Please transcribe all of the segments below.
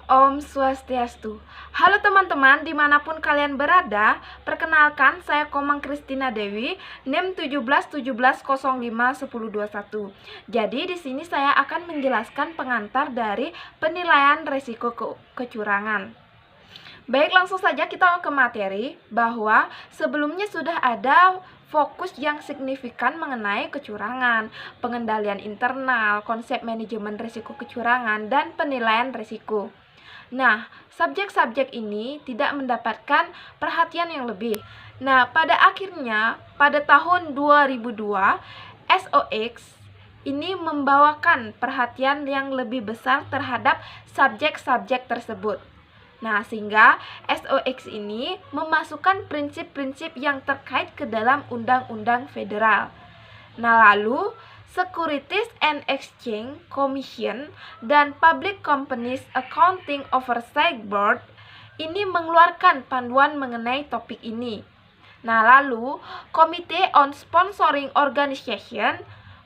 Om Swastiastu. Halo teman-teman, dimanapun kalian berada, perkenalkan saya Komang Kristina Dewi, NIM 1717051021. Jadi di sini saya akan menjelaskan pengantar dari penilaian risiko kecurangan. Baik, langsung saja kita ke materi, bahwa sebelumnya sudah ada fokus yang signifikan mengenai kecurangan, pengendalian internal, konsep manajemen risiko kecurangan, dan penilaian risiko. Nah, subjek-subjek ini tidak mendapatkan perhatian yang lebih. Nah, pada akhirnya, pada tahun 2002, SOX ini membawakan perhatian yang lebih besar terhadap subjek-subjek tersebut. Nah, sehingga SOX ini memasukkan prinsip-prinsip yang terkait ke dalam Undang-Undang Federal. Nah, lalu Securities and Exchange Commission dan Public Companies Accounting Oversight Board ini mengeluarkan panduan mengenai topik ini. Nah, lalu Committee on Sponsoring Organization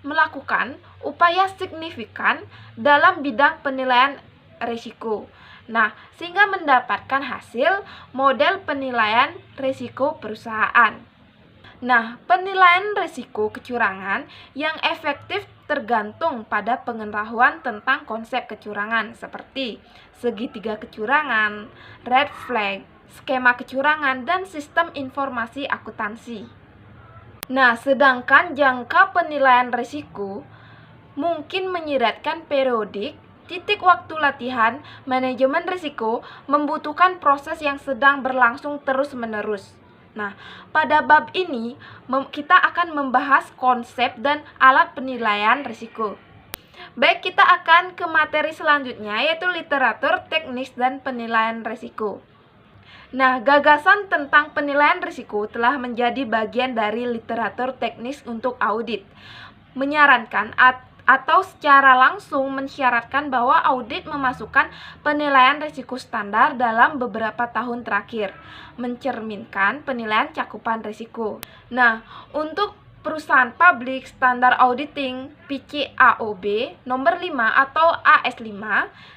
melakukan upaya signifikan dalam bidang penilaian risiko. Nah, sehingga mendapatkan hasil model penilaian risiko perusahaan. Nah, penilaian risiko kecurangan yang efektif tergantung pada pengetahuan tentang konsep kecurangan seperti segitiga kecurangan, red flag, skema kecurangan, dan sistem informasi akuntansi. Nah, sedangkan jangka penilaian risiko mungkin menyiratkan periodik, titik waktu latihan, manajemen risiko membutuhkan proses yang sedang berlangsung terus-menerus. Nah, pada bab ini kita akan membahas konsep dan alat penilaian risiko. Baik, kita akan ke materi selanjutnya, yaitu literatur, teknis, dan penilaian risiko. Nah, gagasan tentang penilaian risiko telah menjadi bagian dari literatur teknis untuk audit, menyarankan atau secara langsung mensyaratkan bahwa audit memasukkan penilaian risiko standar dalam beberapa tahun terakhir, mencerminkan penilaian cakupan risiko. Nah, untuk perusahaan publik, standar auditing PCAOB nomor 5 atau AS5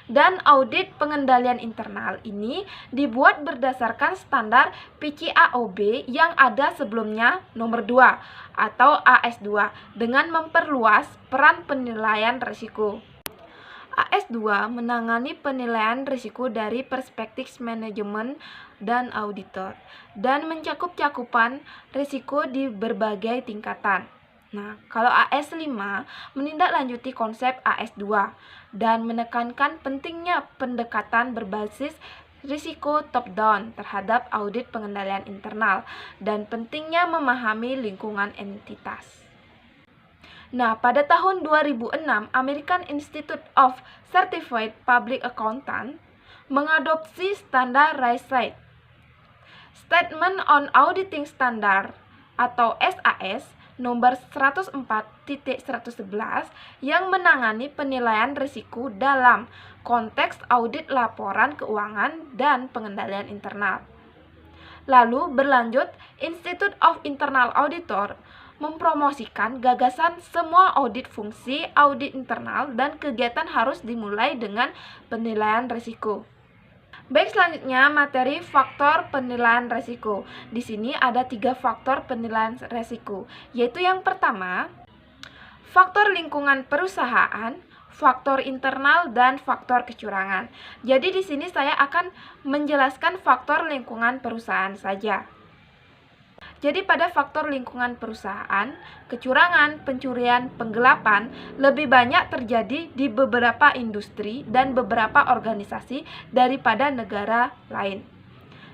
dan audit pengendalian internal ini dibuat berdasarkan standar PCAOB yang ada sebelumnya nomor 2 atau AS2 dengan memperluas peran penilaian risiko. AS2 menangani penilaian risiko dari perspektif manajemen dan auditor dan mencakup cakupan risiko di berbagai tingkatan. Nah, kalau AS5 menindaklanjuti konsep AS2 dan menekankan pentingnya pendekatan berbasis risiko top-down terhadap audit pengendalian internal dan pentingnya memahami lingkungan entitas. Nah, pada tahun 2006, American Institute of Certified Public Accountant mengadopsi standar RISE Statement on Auditing Standard atau SAS nomor 104.111 yang menangani penilaian risiko dalam konteks audit laporan keuangan dan pengendalian internal. Lalu berlanjut, Institute of Internal Auditor mempromosikan gagasan semua audit fungsi, audit internal, dan kegiatan harus dimulai dengan penilaian risiko. Baik, selanjutnya materi faktor penilaian risiko. Di sini ada 3 faktor penilaian risiko, yaitu yang pertama, faktor lingkungan perusahaan, faktor internal, dan faktor kecurangan. Jadi di sini saya akan menjelaskan faktor lingkungan perusahaan saja. Jadi pada faktor lingkungan perusahaan, kecurangan, pencurian, penggelapan lebih banyak terjadi di beberapa industri dan beberapa organisasi daripada negara lain.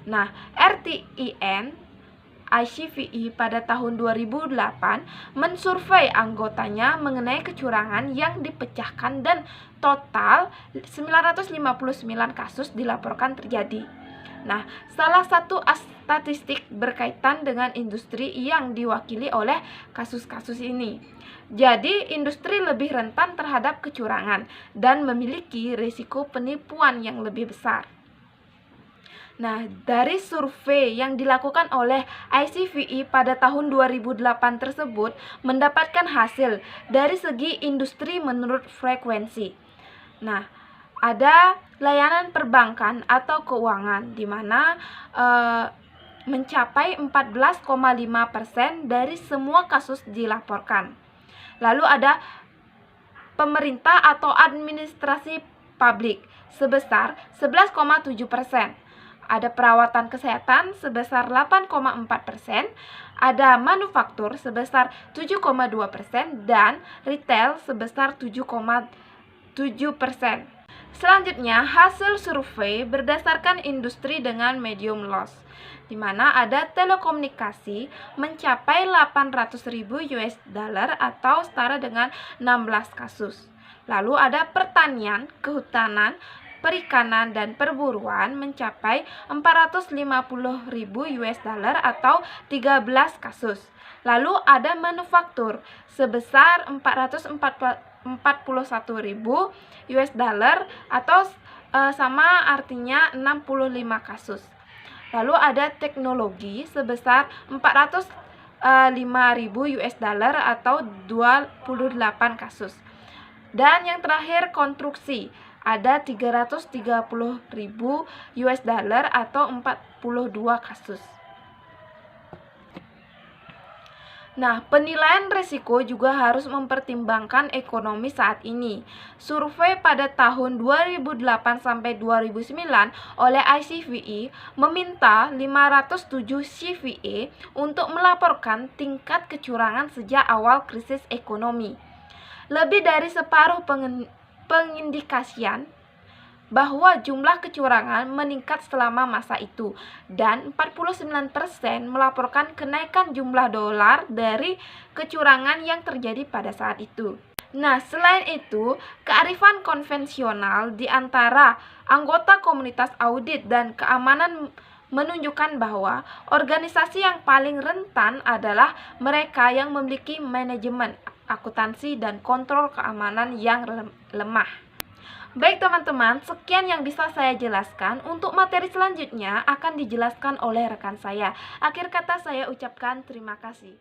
Nah, RTIN ICVI pada tahun 2008 mensurvei anggotanya mengenai kecurangan yang dipecahkan dan total 959 kasus dilaporkan terjadi. Nah, salah satu statistik berkaitan dengan industri yang diwakili oleh kasus-kasus ini. Jadi, industri lebih rentan terhadap kecurangan dan memiliki risiko penipuan yang lebih besar. Nah, dari survei yang dilakukan oleh ICVI pada tahun 2008 tersebut mendapatkan hasil dari segi industri menurut frekuensi. Nah, ada layanan perbankan atau keuangan, di mana mencapai 14,5% dari semua kasus dilaporkan. Lalu ada pemerintah atau administrasi publik sebesar 11,7%. Ada perawatan kesehatan sebesar 8,4%, ada manufaktur sebesar 7,2%, dan retail sebesar 7,7%. Selanjutnya, hasil survei berdasarkan industri dengan medium loss, di mana ada telekomunikasi mencapai 800.000 US dollar atau setara dengan 16 kasus. Lalu ada pertanian, kehutanan, perikanan, dan perburuan mencapai 450.000 US dollar atau 13 kasus. Lalu ada manufaktur sebesar 441.000 US dollar atau sama artinya 65 kasus. Lalu ada teknologi sebesar 405.000 US dollar atau 28 kasus. Dan yang terakhir konstruksi, ada 330.000 US dollar atau 42 kasus. Nah, penilaian risiko juga harus mempertimbangkan ekonomi saat ini. Survei pada tahun 2008 sampai 2009 oleh ICVE meminta 507 CVE untuk melaporkan tingkat kecurangan sejak awal krisis ekonomi. Lebih dari separuh pengindikasian bahwa jumlah kecurangan meningkat selama masa itu, dan 49% melaporkan kenaikan jumlah dolar dari kecurangan yang terjadi pada saat itu. Nah, selain itu, kearifan konvensional di antara anggota komunitas audit dan keamanan menunjukkan bahwa organisasi yang paling rentan adalah mereka yang memiliki manajemen, akuntansi, dan kontrol keamanan yang lemah. Baik teman-teman, sekian yang bisa saya jelaskan. Untuk materi selanjutnya akan dijelaskan oleh rekan saya. Akhir kata saya ucapkan terima kasih.